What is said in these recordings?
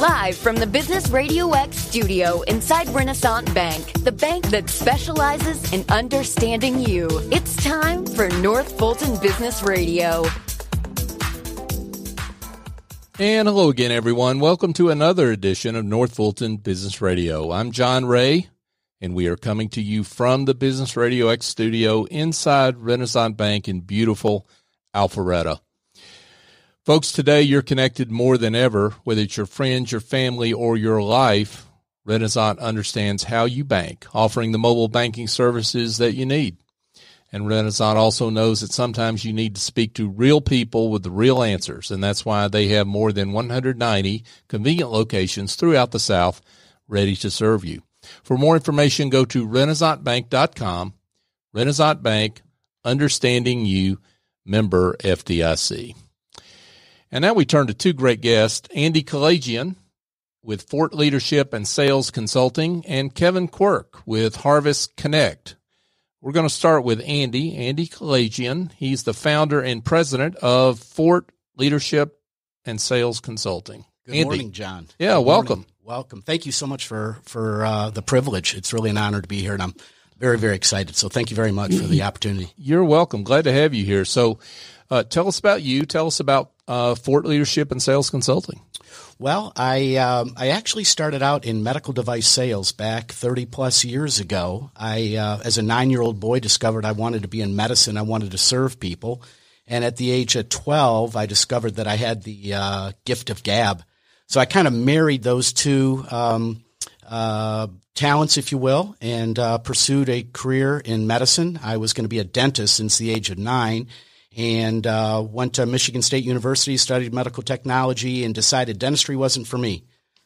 Live from the Business Radio X studio inside Renaissance Bank, the bank that specializes in understanding you. It's time for North Fulton Business Radio. And hello again, everyone. Welcome to another edition of North Fulton Business Radio. I'm John Ray, and we are coming to you from the Business Radio X studio inside Renaissance Bank in beautiful Alpharetta. Folks, today you're connected more than ever, whether it's your friends, your family, or your life. Renaissance understands how you bank, offering the mobile banking services that you need. And Renaissance also knows that sometimes you need to speak to real people with the real answers, and that's why they have more than 190 convenient locations throughout the South ready to serve you. For more information, go to renaissancebank.com. Renaissance Bank, understanding you, member FDIC. And now we turn to two great guests, Andy Kalajian with Fort Leadership and Sales Consulting, and Kevin Quirk with Harvest Connect. We're going to start with Andy Kalajian. He's the founder and president of Fort Leadership and Sales Consulting. Good morning, John. Yeah, welcome. Welcome. Thank you so much for the privilege. It's really an honor to be here, and I'm very, very excited. So thank you very much for the opportunity. You're welcome. Glad to have you here. So tell us about you. Tell us about Fort Leadership and Sales Consulting. Well, I actually started out in medical device sales back 30-plus years ago. I, as a 9-year-old boy, discovered I wanted to be in medicine. I wanted to serve people. And at the age of 12, I discovered that I had the gift of gab. So I kind of married those two talents, if you will, and pursued a career in medicine. I was going to be a dentist since the age of 9. And went to Michigan State University, studied medical technology, and decided dentistry wasn't for me.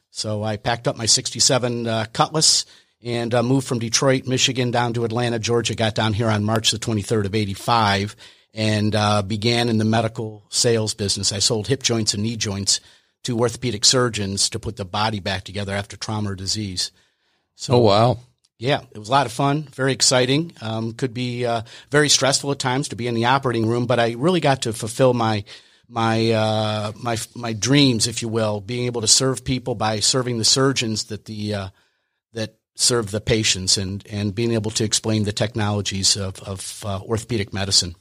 So I packed up my 67 Cutlass and moved from Detroit, Michigan, down to Atlanta, Georgia, got down here on March the 23rd of 85, and began in the medical sales business. I sold hip joints and knee joints to orthopedic surgeons to put the body back together after trauma or disease. So, oh, wow. Yeah, it was a lot of fun, very exciting. Could be very stressful at times to be in the operating room, but I really got to fulfill my dreams, if you will, being able to serve people by serving the surgeons that serve the patients, and being able to explain the technologies of orthopedic medicine.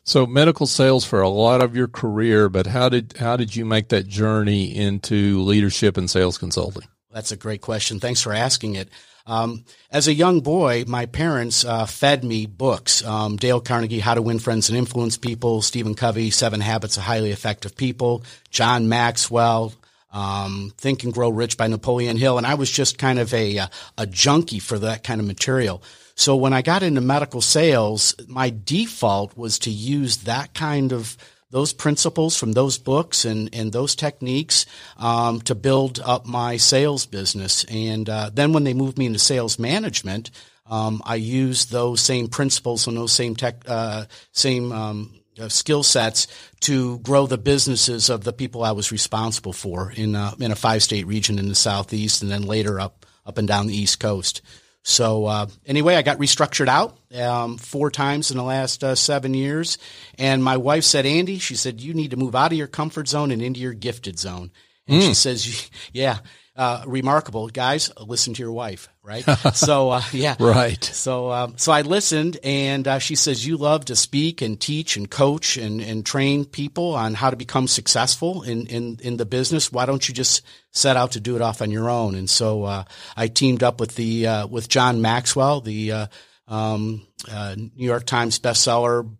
So medical sales for a lot of your career, but how did you make that journey into leadership and sales consulting? That's a great question. Thanks for asking it. As a young boy, my parents fed me books. Dale Carnegie, How to Win Friends and Influence People, Stephen Covey, 7 Habits of Highly Effective People, John Maxwell, Think and Grow Rich by Napoleon Hill. And I was just kind of a junkie for that kind of material. So when I got into medical sales, my default was to use those principles from those books and those techniques to build up my sales business. And then when they moved me into sales management, I used those same principles and those same skill sets to grow the businesses of the people I was responsible for in a 5-state region in the Southeast, and then later up and down the East Coast. So anyway, I got restructured out 4 times in the last 7 years. And my wife said, Andy, she said, you need to move out of your comfort zone and into your gifted zone. And she says, yeah, remarkable. Guys, listen to your wife, right? So, yeah. Right. So I listened, and she says, you love to speak and teach and coach and train people on how to become successful in the business. Why don't you just set out to do it off on your own? And so I teamed up with with John Maxwell, the New York Times bestseller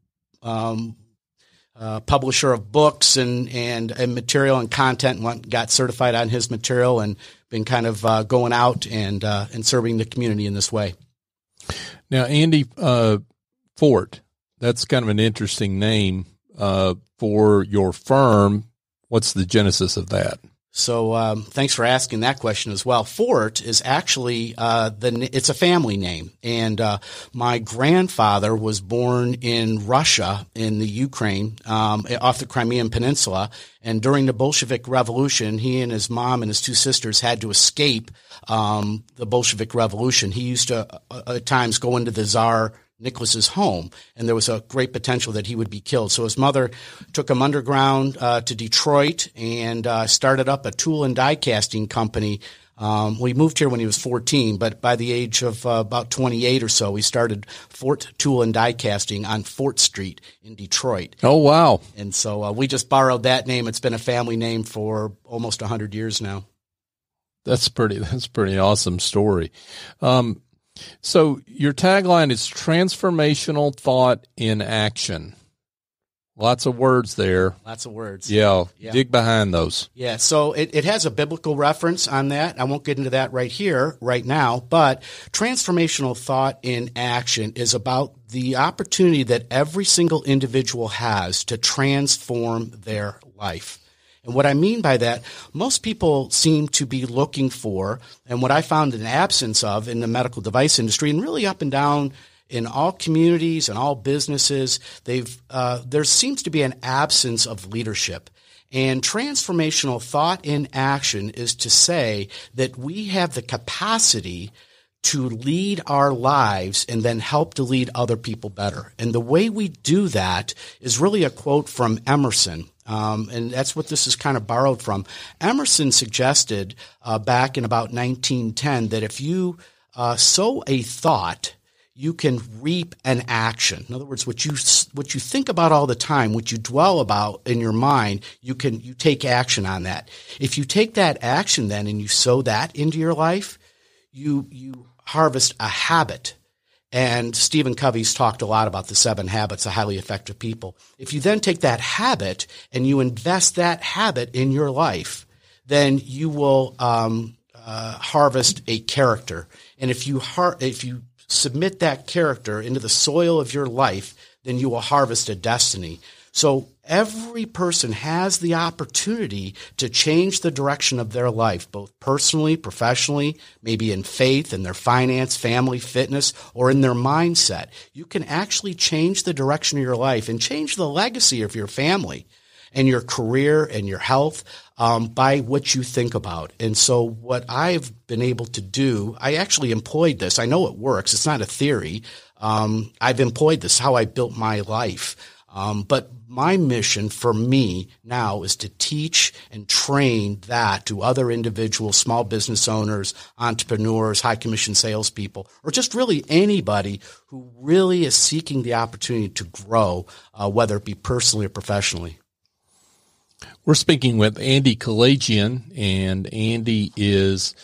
publisher of books and material and content, and got certified on his material, and been kind of going out and serving the community in this way. Now, Andy, Fort, that's kind of an interesting name for your firm. What's the genesis of that? So thanks for asking that question as well. Fort is actually it's a family name, and my grandfather was born in Russia, in the Ukraine, off the Crimean Peninsula. And during the Bolshevik Revolution, he and his mom and his 2 sisters had to escape the Bolshevik Revolution. He used to at times go into the Tsar Nicholas's home, and there was a great potential that he would be killed. So his mother took him underground to Detroit and started up a tool and die casting company. We moved here when he was 14, but by the age of about 28 or so, we started Fort Tool and Die Casting on Fort Street in Detroit. Oh, wow. And so we just borrowed that name. It's been a family name for almost 100 years now. That's pretty awesome story. So your tagline is transformational thought in action. Lots of words there. Lots of words. Yeah. Dig behind those. Yeah. So it has a biblical reference on that. I won't get into that right now, but transformational thought in action is about the opportunity that every single individual has to transform their life. And what I mean by that, most people seem to be looking for, and what I found an absence of in the medical device industry and really up and down in all communities and all businesses, there seems to be an absence of leadership. And transformational thought in action is to say that we have the capacity to lead our lives and then help to lead other people better. And the way we do that is really a quote from Emerson. And that's what this is kind of borrowed from. Emerson suggested back in about 1910 that if you sow a thought, you can reap an action. In other words, what you think about all the time, what you dwell about in your mind, you take action on that. If you take that action then and you sow that into your life, you harvest a habit. And Stephen Covey's talked a lot about the 7 habits of highly effective people. If you then take that habit and you invest that habit in your life, then you will harvest a character. And if you submit that character into the soil of your life, then you will harvest a destiny. So every person has the opportunity to change the direction of their life, both personally, professionally, maybe in faith, in their finance, family, fitness, or in their mindset. You can actually change the direction of your life and change the legacy of your family and your career and your health by what you think about. And so what I've been able to do, I actually employed this. I know it works. It's not a theory. I've employed this, how I built my life. But my mission for me now is to teach and train that to other individuals, small business owners, entrepreneurs, high commission salespeople, or just really anybody who really is seeking the opportunity to grow, whether it be personally or professionally. We're speaking with Andy Kalajian, and Andy is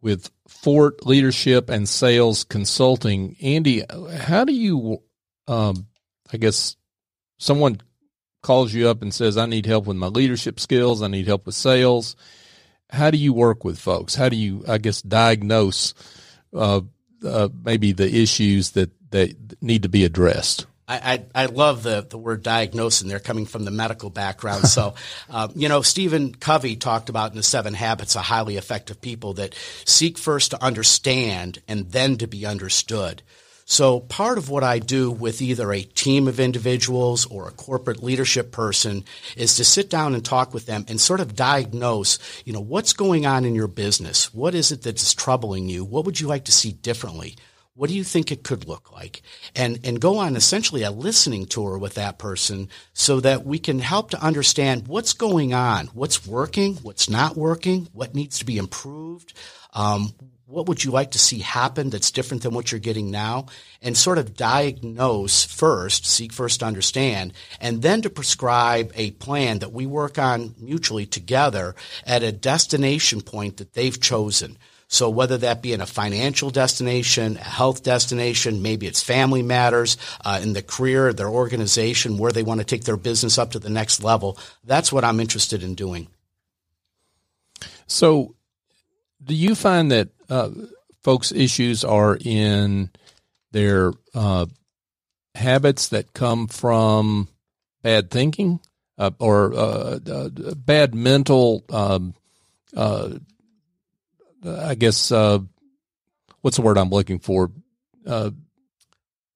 with Fort Leadership and Sales Consulting. Andy, how do you I guess someone calls you up and says, I need help with my leadership skills. I need help with sales. How do you work with folks? How do you, I guess, diagnose maybe the issues that need to be addressed? I love the word diagnose, and they're coming from the medical background. So, Stephen Covey talked about in the 7 Habits of Highly Effective People that seek first to understand and then to be understood. So part of what I do with either a team of individuals or a corporate leadership person is to sit down and talk with them and sort of diagnose, what's going on in your business? What is it that's troubling you? What would you like to see differently? What do you think it could look like? And go on essentially a listening tour with that person so that we can help to understand what's going on, what's working, what's not working, what needs to be improved. What would you like to see happen that's different than what you're getting now? And sort of diagnose first, seek first to understand, and then to prescribe a plan that we work on mutually together at a destination point that they've chosen. So whether that be in a financial destination, a health destination, maybe it's family matters, in the career, their organization, where they want to take their business up to the next level, that's what I'm interested in doing. So do you find that folks' issues are in their habits that come from bad thinking or bad mental, I guess, what's the word I'm looking for?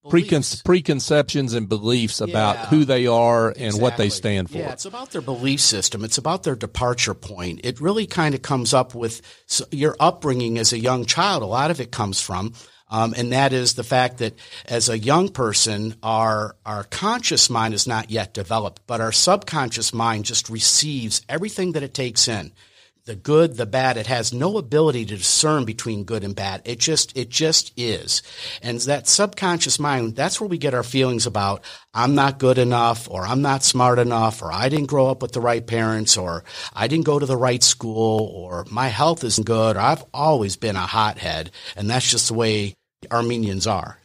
Preconceptions and beliefs about who they are and what they stand for. Yeah, it's about their belief system. It's about their departure point. It really kind of comes up with your upbringing as a young child. A lot of it comes from And that is the fact that as a young person, our conscious mind is not yet developed, but our subconscious mind just receives everything that it takes in. The good, the bad. It has no ability to discern between good and bad. It just is. And that subconscious mind, that's where we get our feelings about I'm not good enough, or I'm not smart enough, or I didn't grow up with the right parents, or I didn't go to the right school, or my health isn't good, or I've always been a hothead. And that's just the way Armenians are.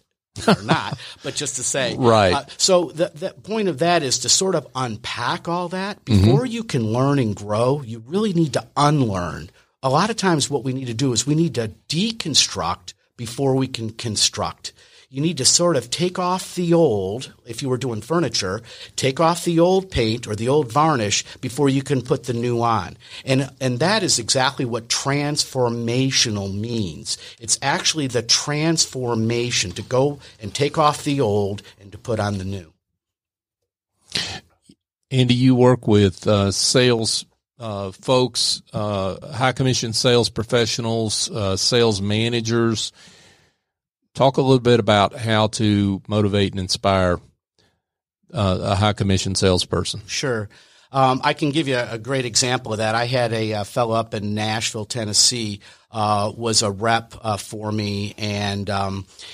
Or not, but just to say. Right. So the point of that is to sort of unpack all that. Before you can learn and grow, you really need to unlearn. A lot of times what we need to do is we need to deconstruct before we can construct. You need to sort of take off the old, if you were doing furniture, take off the old paint or the old varnish before you can put the new on. And that is exactly what transformational means. It's actually the transformation to go and take off the old and to put on the new. Andy, you work with sales folks, high commission sales professionals, sales managers. Talk a little bit about how to motivate and inspire a high commission salesperson. Sure. I can give you a great example of that. I had a fellow up in Nashville, Tennessee, was a rep for me, and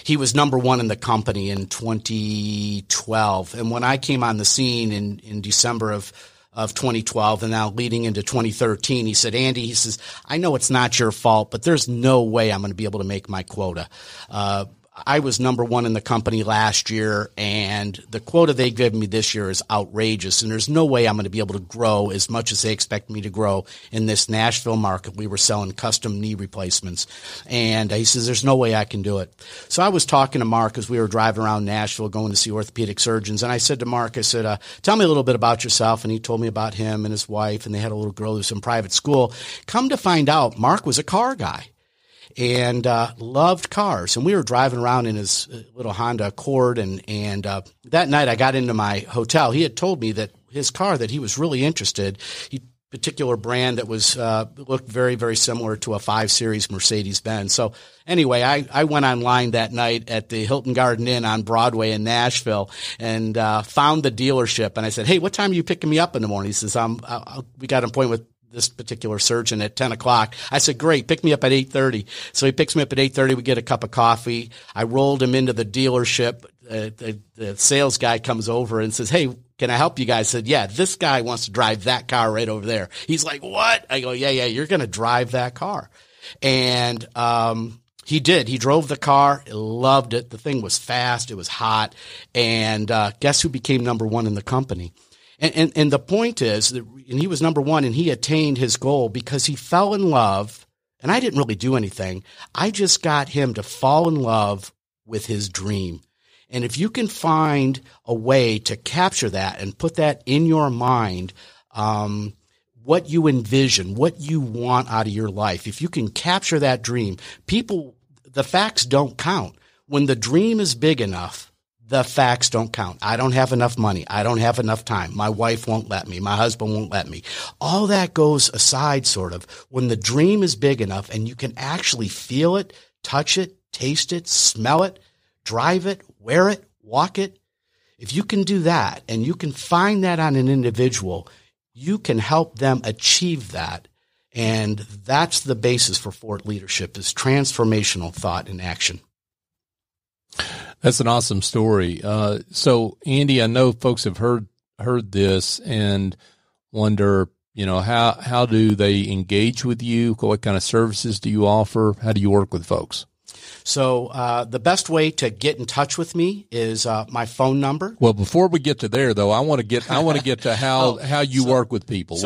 he was number one in the company in 2012. And when I came on the scene in December of 2012 and now leading into 2013, he said, Andy, he says, I know it's not your fault, but there's no way I'm going to be able to make my quota. I was number one in the company last year, and the quota they give me this year is outrageous, and there's no way I'm going to be able to grow as much as they expect me to grow in this Nashville market. We were selling custom knee replacements, and he says, there's no way I can do it. So I was talking to Mark as we were driving around Nashville going to see orthopedic surgeons, and I said to Mark, I said, tell me a little bit about yourself, and he told me about him and his wife, and they had a little girl who was in private school. Come to find out, Mark was a car guy. And loved cars. And we were driving around in his little Honda Accord. And that night I got into my hotel. He had told me that his car that he was really interested, particular brand that was looked very, very similar to a 5 Series Mercedes-Benz. So anyway, I went online that night at the Hilton Garden Inn on Broadway in Nashville and found the dealership. And I said, hey, what time are you picking me up in the morning? He says, we got an appointment with this particular surgeon at 10 o'clock. I said, great, pick me up at 8:30. So he picks me up at 8:30. We get a cup of coffee. I rolled him into the dealership. The sales guy comes over and says, hey, can I help you guys? I said, yeah, this guy wants to drive that car right over there. He's like, what? I go, yeah, you're going to drive that car. And he did. He drove the car, loved it. The thing was fast. It was hot. And guess who became number one in the company? And the point is that, and he was number one, and he attained his goal because he fell in love, and I didn't really do anything. I just got him to fall in love with his dream. And if you can find a way to capture that and put that in your mind, what you envision, what you want out of your life, if you can capture that dream, the facts don't count. When the dream is big enough, the facts don't count. I don't have enough money. I don't have enough time. My wife won't let me. My husband won't let me. All that goes aside, sort of. When the dream is big enough and you can actually feel it, touch it, taste it, smell it, drive it, wear it, walk it. If you can do that and you can find that on an individual, you can help them achieve that. And that's the basis for Fort Leadership, is transformational thought and action. That's an awesome story. So, Andy, I know folks have heard this and wonder, how do they engage with you? What kind of services do you offer? How do you work with folks? So the best way to get in touch with me is my phone number. Well, before we get to there, though, I want to get to how you work with people.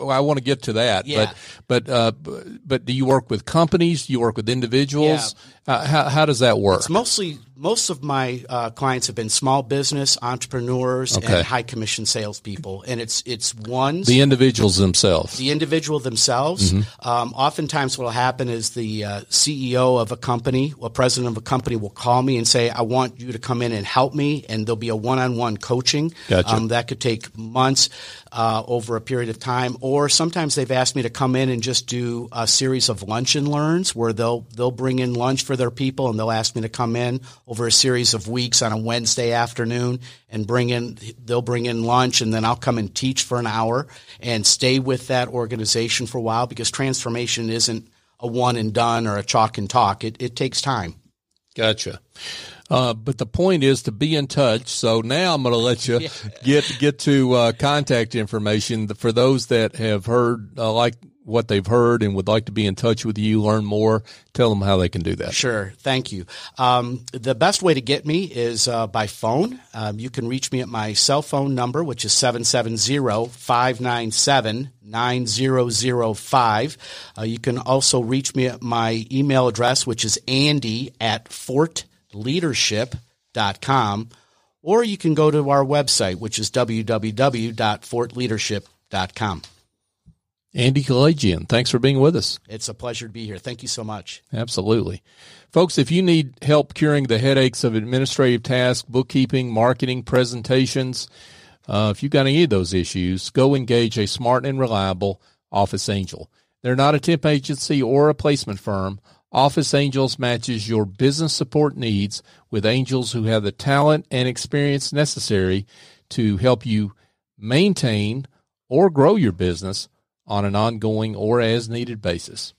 I want to get to that. Yeah. But do you work with companies? Do you work with individuals? Yeah. How does that work? It's mostly Most of my clients have been small business entrepreneurs and high commission salespeople, and it's the individuals themselves. The individual themselves. Oftentimes, what will happen is the CEO of a company, or president of a company, will call me and say, "I want you to come in and help me," and there'll be a one-on-one coaching. Gotcha. That could take months over a period of time, or sometimes they've asked me to come in and just do a series of lunch and learns where they'll bring in lunch for their people, and they'll ask me to come in over a series of weeks on a Wednesday afternoon and they'll bring in lunch, and then I'll come and teach for an hour and stay with that organization for a while, because transformation isn't a one and done or a chalk and talk. It takes time. Gotcha. But the point is to be in touch. So now I'm going to let you get to contact information for those that have heard like what they've heard and would like to be in touch with you, learn more. Tell them how they can do that. Sure. Thank you. The best way to get me is by phone. You can reach me at my cell phone number, which is 770-597-9005. You can also reach me at my email address, which is andy@fortleadership.com, or you can go to our website, which is www.fortleadership.com. Andy Kalajian, thanks for being with us. It's a pleasure to be here. Thank you so much. Absolutely. Folks, if you need help curing the headaches of administrative tasks, bookkeeping, marketing, presentations, if you've got any of those issues, go engage a smart and reliable Office Angel. They're not a temp agency or a placement firm. Office Angels matches your business support needs with angels who have the talent and experience necessary to help you maintain or grow your business on an ongoing or as-needed basis.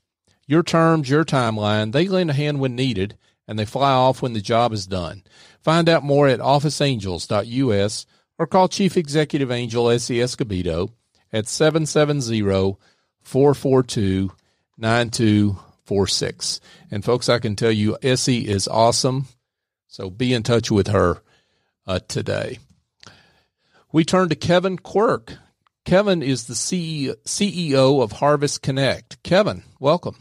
Your terms, your timeline, they lend a hand when needed, and they fly off when the job is done. Find out more at officeangels.us or call Chief Executive Angel Essie Escobedo at 770-442-9246. And, folks, I can tell you Essie is awesome, so be in touch with her today. We turn to Kevin Quirk. Kevin is the CEO of Harvest Connect. Kevin, welcome.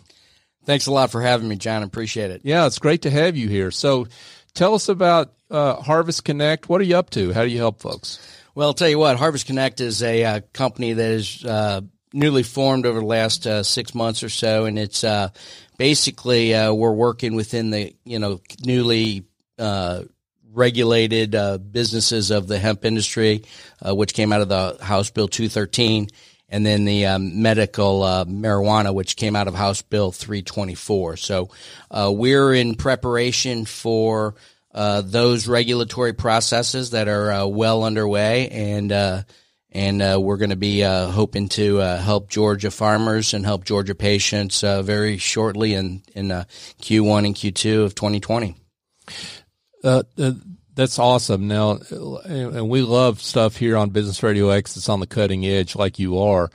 Thanks a lot for having me, John. I appreciate it. Yeah, it's great to have you here. So tell us about Harvest Connect. What are you up to? How do you help folks? Well, I'll tell you what, Harvest Connect is a company that is newly formed over the last 6 months or so, and it's basically we're working within the newly regulated businesses of the hemp industry, which came out of the House Bill 213, and then the medical marijuana, which came out of House Bill 324. So we're in preparation for those regulatory processes that are well underway, and we're going to be hoping to help Georgia farmers and help Georgia patients very shortly in Q1 and Q2 of 2020. That's awesome. Now, and we love stuff here on Business Radio X that's on the cutting edge like you are.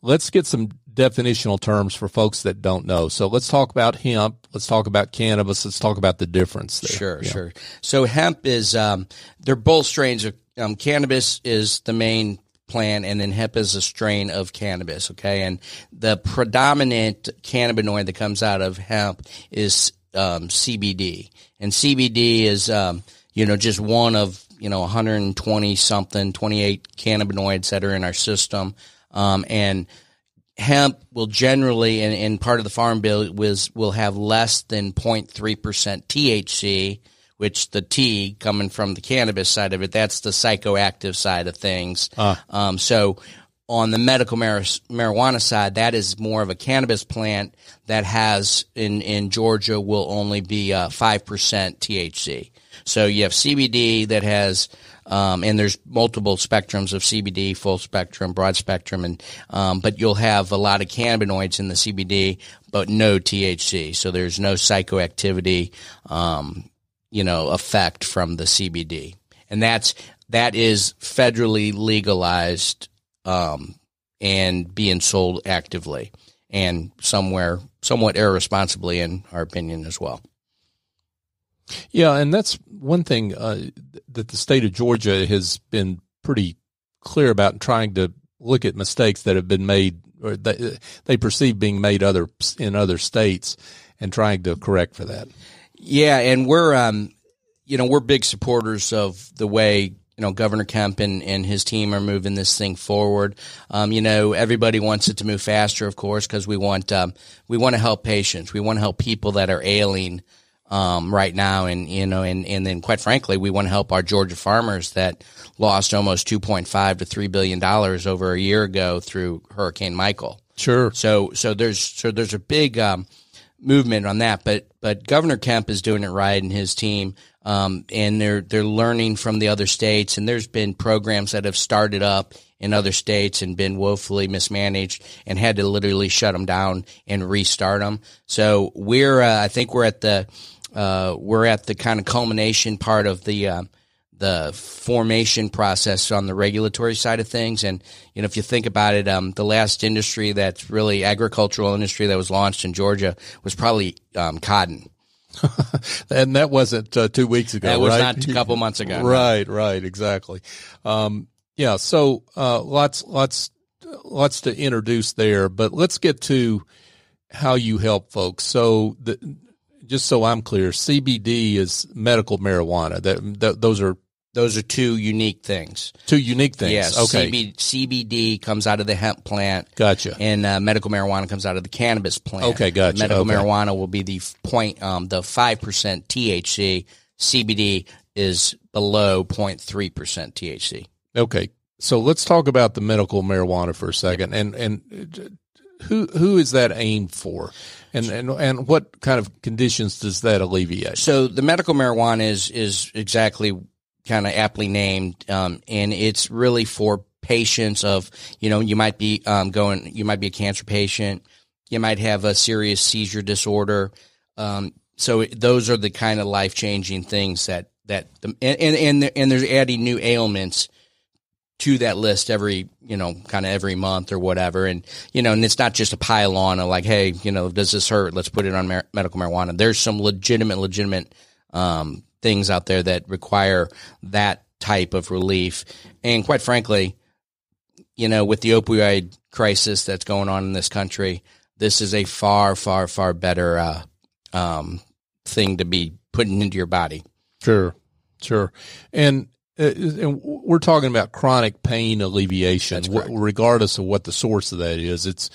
Let's get some definitional terms for folks that don't know. So let's talk about hemp. Let's talk about cannabis. Let's talk about the difference there. Sure. So hemp is, they're both strains of cannabis is the main plant, and then hemp is a strain of cannabis, okay? And the predominant cannabinoid that comes out of hemp is CBD. And CBD is, just one of, 120 something, 28 cannabinoids that are in our system. And hemp will generally, and part of the Farm Bill will have less than 0.3% THC, which the T coming from the cannabis side of it, that's the psychoactive side of things. So on the medical marijuana side, that is more of a cannabis plant that has in Georgia will only be 5% THC. So you have CBD that has, and there's multiple spectrums of CBD, full spectrum, broad spectrum, and but you'll have a lot of cannabinoids in the CBD, but no THC. So there's no psychoactivity, effect from the CBD, and that is federally legalized. And being sold actively and somewhat irresponsibly, in our opinion, as well. Yeah, and that's one thing that the state of Georgia has been pretty clear about in trying to look at mistakes that have been made or they perceive being made in other states and trying to correct for that. Yeah, and we're we're big supporters of the way, Governor Kemp and his team are moving this thing forward. Everybody wants it to move faster, of course, because we want to help patients. We want to help people that are ailing, right now. And then quite frankly, we want to help our Georgia farmers that lost almost $2.5 to $3 billion over a year ago through Hurricane Michael. Sure. So there's a big, movement on that, but Governor Kemp is doing it right and his team. And they're learning from the other states, and there's been programs that have started up in other states and been woefully mismanaged and had to literally shut them down and restart them. So I think we're at the kind of culmination part of the formation process on the regulatory side of things. And, if you think about it, the last industry that's really agricultural industry that was launched in Georgia was probably cotton. And that wasn't 2 weeks ago, that was right? Not a couple months ago. Right, exactly. So lots to introduce there, but let's get to how you help folks. So just so I'm clear, CBD is medical marijuana. Those are two unique things. Yes. Okay. CBD comes out of the hemp plant. Gotcha. And medical marijuana comes out of the cannabis plant. Okay, gotcha. Medical marijuana will be the 5% THC. CBD is below 0.3% THC. Okay. So let's talk about the medical marijuana for a second. And who is that aimed for? And what kind of conditions does that alleviate? So the medical marijuana is exactly kind of aptly named, and it's really for patients of, you might be you might be a cancer patient, you might have a serious seizure disorder. So those are the kind of life-changing things and there's adding new ailments to that list every month or whatever. And, and it's not just a pile on of like, hey, does this hurt? Let's put it on medical marijuana. There's some legitimate, things out there that require that type of relief. And quite frankly, with the opioid crisis that's going on in this country, this is a far, far, far better thing to be putting into your body. Sure. And we're talking about chronic pain alleviation, regardless of what the source of that is.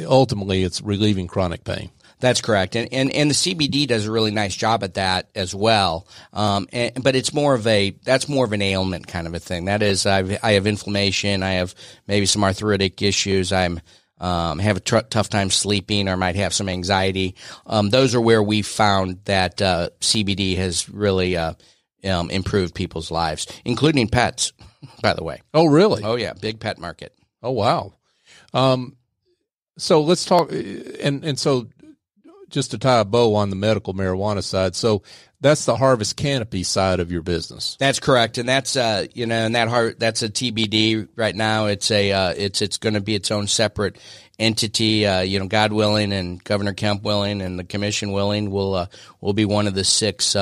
Ultimately it's relieving chronic pain. That's correct. And the CBD does a really nice job at that as well. But it's more of an ailment kind of a thing. That is, I have inflammation. I have maybe some arthritic issues. Have a tough time sleeping or might have some anxiety. Those are where we found that, CBD has really, improved people's lives, including pets, by the way. Oh, really? Oh yeah. Big pet market. Oh, wow. So let's talk. And so, just to tie a bow on the medical marijuana side, so that's the Harvest Canopy side of your business. That's correct, and that's that's a TBD right now. It's going to be its own separate entity. God willing, and Governor Kemp willing, and the Commission willing, will be one of the 6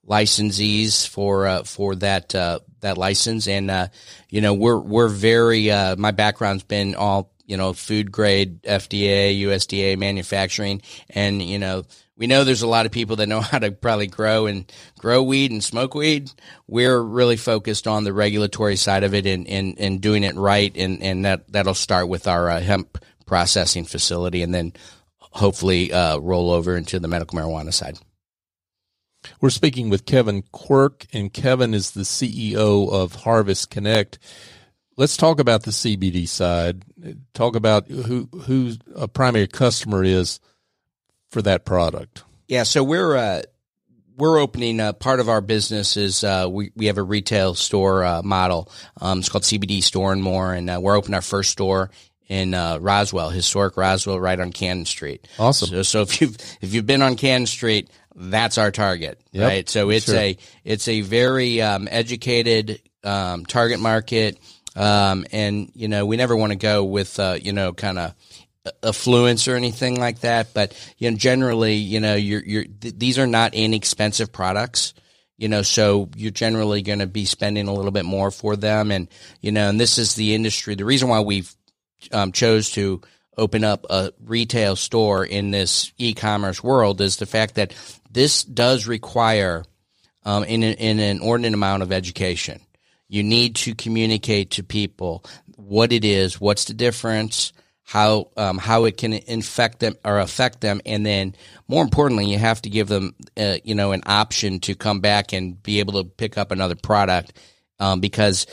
licensees for that license. And we're very my background's been all food grade, FDA, USDA manufacturing. And, we know there's a lot of people that know how to probably grow weed and smoke weed. We're really focused on the regulatory side of it and doing it right. And that'll start with our hemp processing facility and then hopefully roll over into the medical marijuana side. We're speaking with Kevin Quirk, and Kevin is the CEO of Harvest Connect. Let's talk about the CBD side. Talk about who a primary customer is for that product. Yeah, so we're opening part of our business is we have a retail store model. It's called CBD Store and More, and we're opening our first store in Roswell, historic Roswell, right on Cannon Street. Awesome. So if you've been on Cannon Street, that's our target, right? So it's a very educated target market. And we never want to go with, kind of affluence or anything like that. But, generally, these are not inexpensive products, so you're generally going to be spending a little bit more for them. And, and this is the industry. The reason why we've, chose to open up a retail store in this e-commerce world is the fact that this does require in an inordinate amount of education. You need to communicate to people what it is, what's the difference, how it can infect them or affect them, and then more importantly, you have to give them an option to come back and be able to pick up another product, because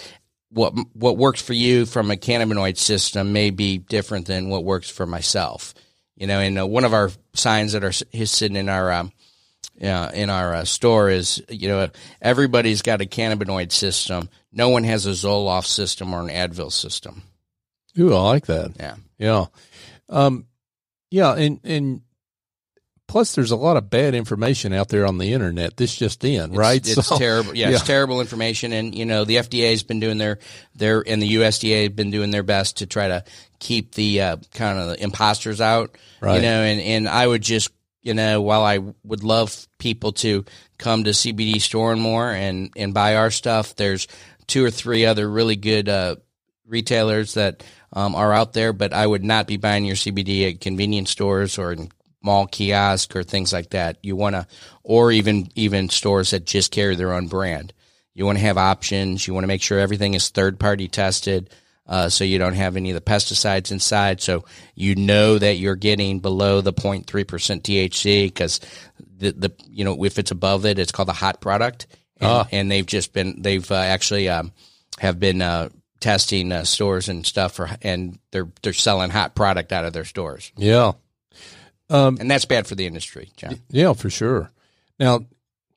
what works for you from a cannabinoid system may be different than what works for myself. And one of our signs that is sitting in our store is, everybody's got a cannabinoid system. No one has a Zoloft system or an Advil system. Ooh, I like that. Yeah. And plus there's a lot of bad information out there on the internet. This just in, right? It's terrible. Yeah, it's terrible information. And, the FDA has been doing and the USDA have been doing their best to try to keep the kind of the imposters out, right. And I would just, while I would love people to come to CBD Store and More and buy our stuff, there's 2 or 3 other really good retailers that are out there, but I would not be buying your CBD at convenience stores or in mall kiosk or things like that. You want to, or even stores that just carry their own brand. You want to have options. You want to make sure everything is third-party tested, so you don't have any of the pesticides inside. So that you're getting below the 0.3% THC, because if it's above it, it's called a hot product. And they've actually have been testing stores and stuff, and they're selling hot product out of their stores. Yeah. And that's bad for the industry, John. Yeah, for sure. Now,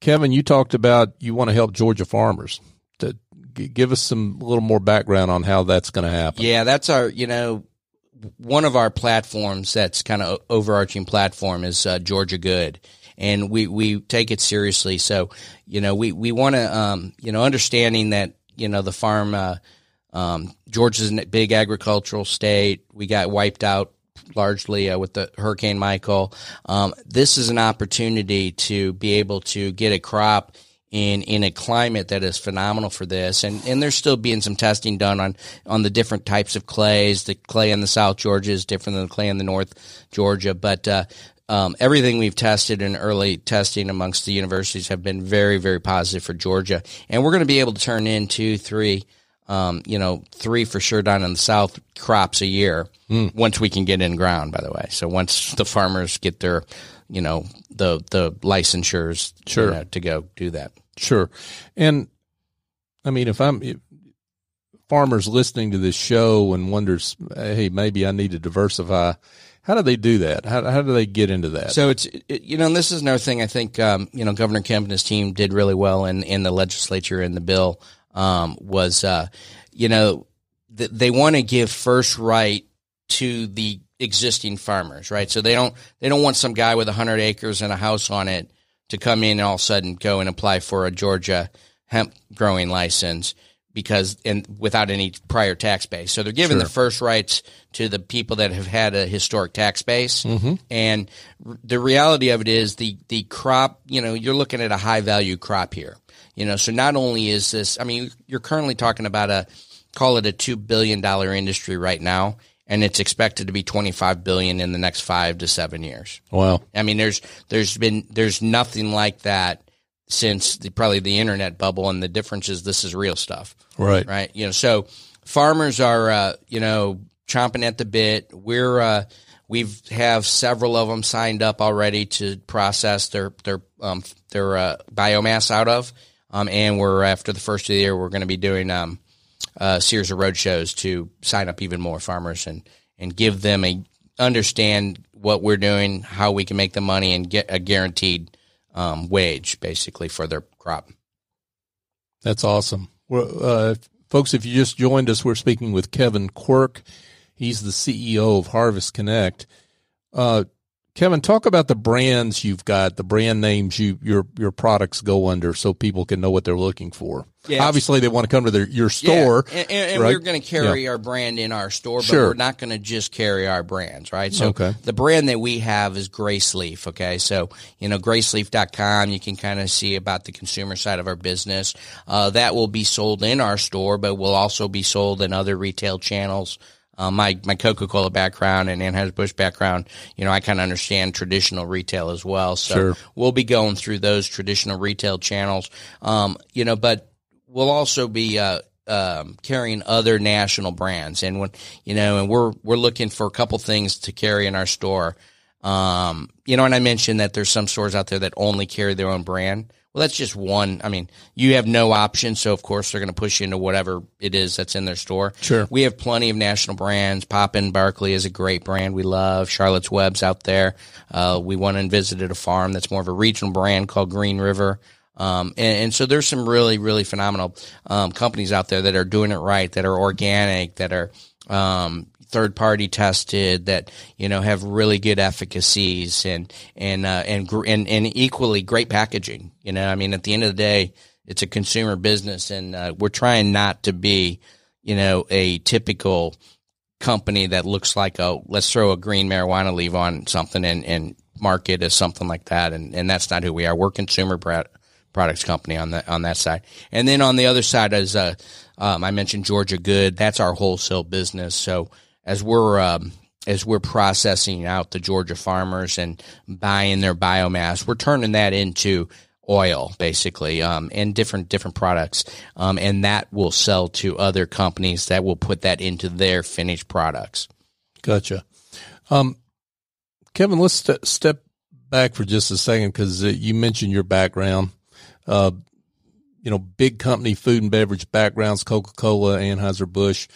Kevin, you talked about you want to help Georgia farmers. To give us a little more background on how that's going to happen. Yeah, that's our, one of our platforms that's kind of overarching platform is Georgia Good. And we take it seriously. So, we want to, understanding that, the farm, Georgia's a big agricultural state. We got wiped out largely with the Hurricane Michael. This is an opportunity to be able to get a crop in a climate that is phenomenal for this. And there's still being some testing done on the different types of clays. The clay in the South Georgia is different than the clay in the North Georgia. But everything we've tested in early testing amongst the universities have been very, very positive for Georgia. And we're going to be able to turn in 2, 3, 3 for sure down in the South crops a year once we can get in ground, by the way. So once the farmers get their, the licensures to go do that. Sure. And I mean, if farmers listening to this show and wonders, hey, maybe I need to diversify, how do they do that? How do they get into that? So it's, and this is another thing I think, Governor Kemp and his team did really well in the legislature and the bill, they want to give first right to the existing farmers, right? So they don't want some guy with 100 acres and a house on it to come in and all of a sudden go and apply for a Georgia hemp growing license without any prior tax base. So they're giving the first rights to the people that have had a historic tax base. Mm-hmm. And the reality of it is the crop, you're looking at a high value crop here. So not only is this, you're currently talking about call it a $2 billion industry right now, and it's expected to be $25 billion in the next 5 to 7 years. Wow. There's nothing like that since probably the internet bubble, and the difference is this is real stuff. Right. Right. So farmers are, chomping at the bit. We have several of them signed up already to process their biomass out of. And we're, after the first of the year, we're going to be doing a series of road shows to sign up even more farmers and give them understand what we're doing, how we can make the money, and get a guaranteed wage basically for their crop. That's awesome. Well, folks, if you just joined us, we're speaking with Kevin Quirk. He's the CEO of Harvest Connect. Kevin, talk about the brands you've got, the brand names your products go under, so people can know what they're looking for. Yeah, obviously, they want to come to your store. Yeah. And right? We're going to carry our brand in our store, but we're not going to just carry our brands, right? So the brand that we have is Grace Leaf, okay? So, graceleaf.com, you can kind of see about the consumer side of our business. That will be sold in our store, but will also be sold in other retail channels. my Coca-Cola background and Anheuser-Busch background, I kind of understand traditional retail as well. So Sure. We'll be going through those traditional retail channels, but we'll also be carrying other national brands. And and we're looking for a couple things to carry in our store. And I mentioned that there's some stores out there that only carry their own brand. Well, that's just one. I mean, you have no option, so of course they're going to push you into whatever it is that's in their store. Sure. We have plenty of national brands. Poppin' Barkley is a great brand we love. Charlotte's Web's out there. We went and visited a farm that's more of a regional brand called Green River. And so there's some really, really phenomenal companies out there that are doing it right, that are organic, that are third party tested, that have really good efficacies and equally great packaging. I mean, at the end of the day, it's a consumer business, and we're trying not to be a typical company that looks like let's throw a green marijuana leaf on something and market as something like that, and that's not who we are. We're consumer products company on that side. And then on the other side, as I mentioned, Georgia Good, that's our wholesale business. So as we're processing out the Georgia farmers and buying their biomass, we're turning that into oil, basically, and different products, and that will sell to other companies that will put that into their finished products. Gotcha. Kevin, let's step back for just a second, because you mentioned your background. Big company food and beverage backgrounds, Coca-Cola, Anheuser-Busch.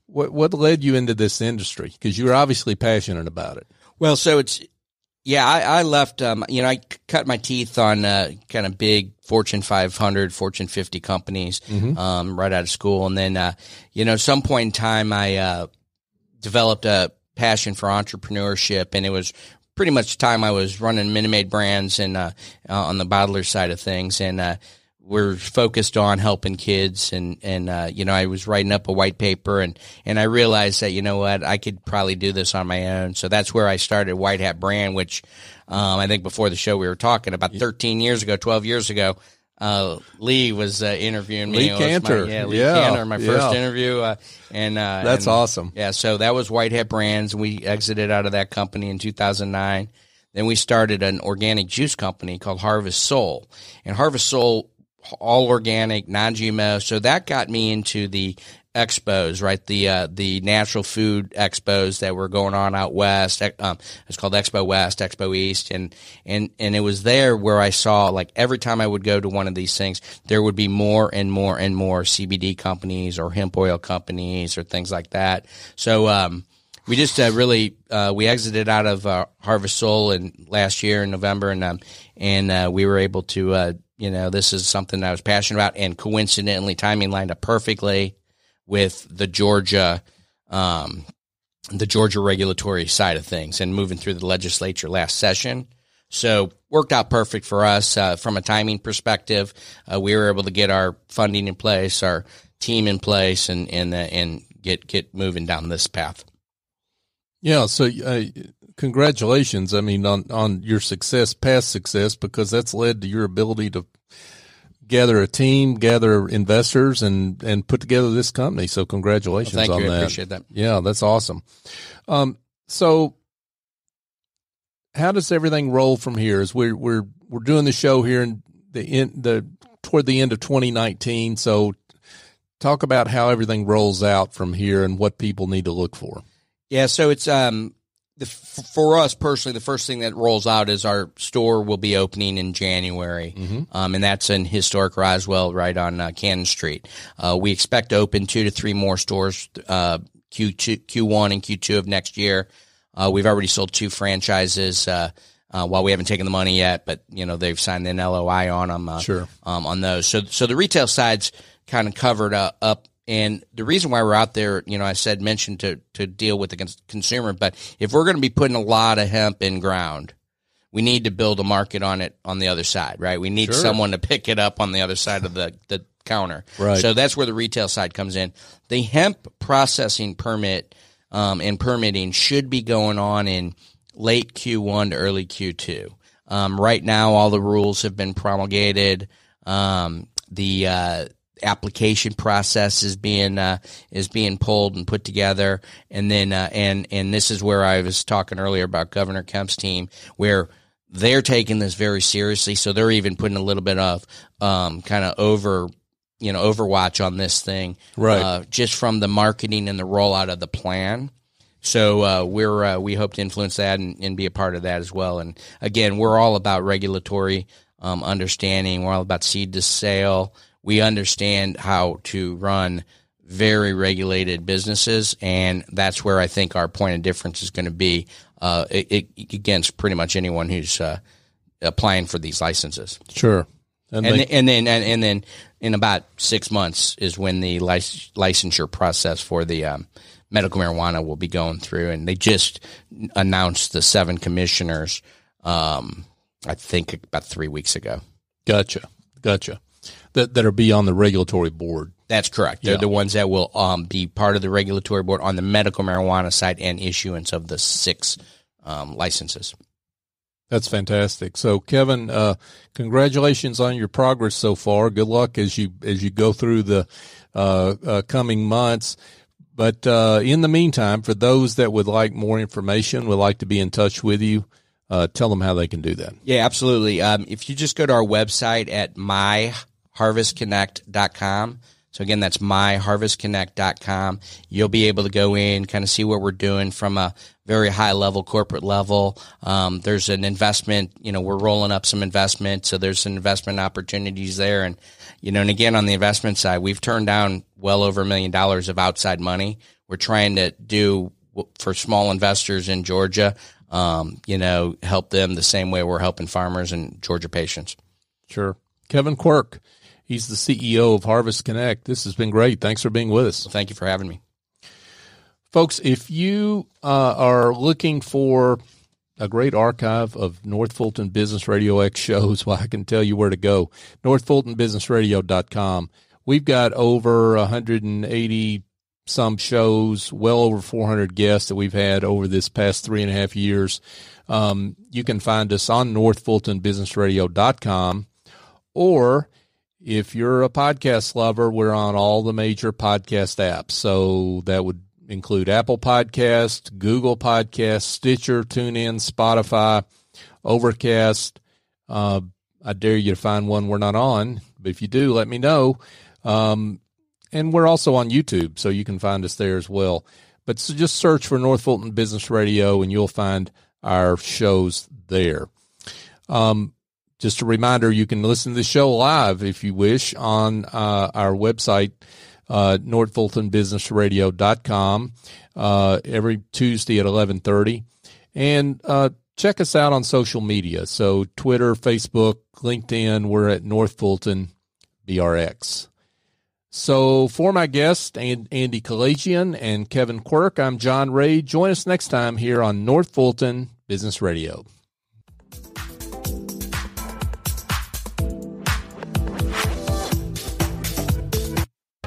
What led you into this industry? Because you're obviously passionate about it. Well, so I left, I cut my teeth on kind of big Fortune 500, Fortune 50 companies right out of school. And then, at some point in time, I developed a passion for entrepreneurship, and it was pretty much time I was running Minute Maid brands and on the bottler side of things, and we're focused on helping kids, and I was writing up a white paper, and I realized that I could probably do this on my own. So that's where I started White Hat Brand, which I think before the show we were talking about 12 years ago. Lee was interviewing me. Lee Cantor. Lee Cantor, my first interview. That's awesome. Yeah, so that was White Hat Brands. We exited out of that company in 2009. Then we started an organic juice company called Harvest Soul. And Harvest Soul, all organic, non-GMO. So that got me into the expos, right? The natural food expos that were going on out west. It's called Expo West, Expo East, and it was there where I saw, like, every time I would go to one of these things, there would be more and more and more CBD companies or hemp oil companies or things like that. So we just really we exited out of Harvest Soul last year in November, and we were able to this is something I was passionate about, and coincidentally timing lined up perfectly with the Georgia regulatory side of things and moving through the legislature last session. So worked out perfect for us from a timing perspective. We were able to get our funding in place, our team in place, and get moving down this path. Yeah. So congratulations. I mean, on your past success, because that's led to your ability to gather a team, gather investors, and put together this company. So congratulations on that. Thank you. I appreciate that. Yeah, that's awesome. So how does everything roll from here? As we're doing the show here in toward the end of 2019. So talk about how everything rolls out from here and what people need to look for. Yeah. So it's, for us personally, the first thing that rolls out is our store will be opening in January, and that's in historic Roswell, right on Cannon Street. We expect to open 2 to 3 more stores Q1 and Q2 of next year. We've already sold 2 franchises. While we haven't taken the money yet, but they've signed an LOI on them. Sure. On those. So the retail side's kind of covered up. And the reason why we're out there, I mentioned to deal with the consumer, but if we're going to be putting a lot of hemp in ground, we need to build a market on it on the other side, right? We need someone to pick it up on the other side of the counter. Right. So that's where the retail side comes in. The hemp processing permit and permitting should be going on in late Q1 to early Q2. Right now, all the rules have been promulgated. application process is being pulled and put together, and then and this is where I was talking earlier about Governor Kemp's team, where they're taking this very seriously. So they're even putting a little bit of kind of overwatch on this thing, right? Just from the marketing and the rollout of the plan. So we hope to influence that and be a part of that as well. And again, we're all about regulatory understanding. We're all about seed to sale. We understand how to run very regulated businesses, and that's where I think our point of difference is going to be against pretty much anyone who's applying for these licenses. Sure. And then in about 6 months is when the licensure process for the medical marijuana will be going through, and they just announced the 7 commissioners, I think about 3 weeks ago. Gotcha. That'll be on the regulatory board. That's correct. They're the ones that will be part of the regulatory board on the medical marijuana side and issuance of the 6 licenses. That's fantastic. So, Kevin, congratulations on your progress so far. Good luck as you go through the coming months. But in the meantime, for those that would like more information, would like to be in touch with you, tell them how they can do that. Yeah, absolutely. If you just go to our website at myharvestconnect.com. So again, that's myharvestconnect.com. You'll be able to go in, kind of see what we're doing from a very high level, corporate level. There's an investment, we're rolling up some investment. So there's some investment opportunities there. And, and again, on the investment side, we've turned down well over $1 million of outside money. We're trying to do for small investors in Georgia, help them the same way we're helping farmers and Georgia patients. Sure. Kevin Quirk. He's the CEO of Harvest Connect. This has been great. Thanks for being with us. Well, thank you for having me. Folks, if you are looking for a great archive of North Fulton Business Radio X shows, well, I can tell you where to go. NorthFultonBusinessRadio.com. We've got over 180 some shows, well over 400 guests that we've had over this past 3.5 years. You can find us on NorthFultonBusinessRadio.com, or if you're a podcast lover, we're on all the major podcast apps. So that would include Apple Podcast, Google Podcast, Stitcher, TuneIn, Spotify, Overcast. I dare you to find one we're not on, but if you do, let me know. And we're also on YouTube, so you can find us there as well. But so just search for North Fulton Business Radio, and you'll find our shows there. Just a reminder, you can listen to the show live if you wish on our website, NorthFultonBusinessRadio.com, every Tuesday at 11:30. And check us out on social media. So Twitter, Facebook, LinkedIn, we're at North Fulton BRX. So for my guests, Andy Kalajian and Kevin Quirk, I'm John Ray. Join us next time here on North Fulton Business Radio.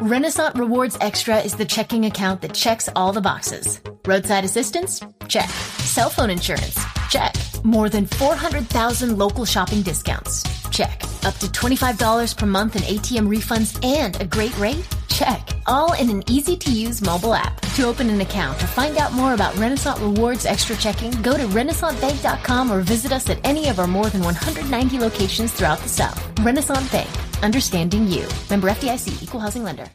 Renaissance Rewards Extra is the checking account that checks all the boxes. Roadside assistance? Check. Cell phone insurance? Check. More than 400,000 local shopping discounts? Check. Up to $25 per month in ATM refunds and a great rate? Check. All in an easy-to-use mobile app. To open an account or find out more about Renaissance Rewards Extra Checking, go to RenaissanceBank.com or visit us at any of our more than 190 locations throughout the South. Renaissance Bank. Understanding you. Member FDIC. Equal housing lender.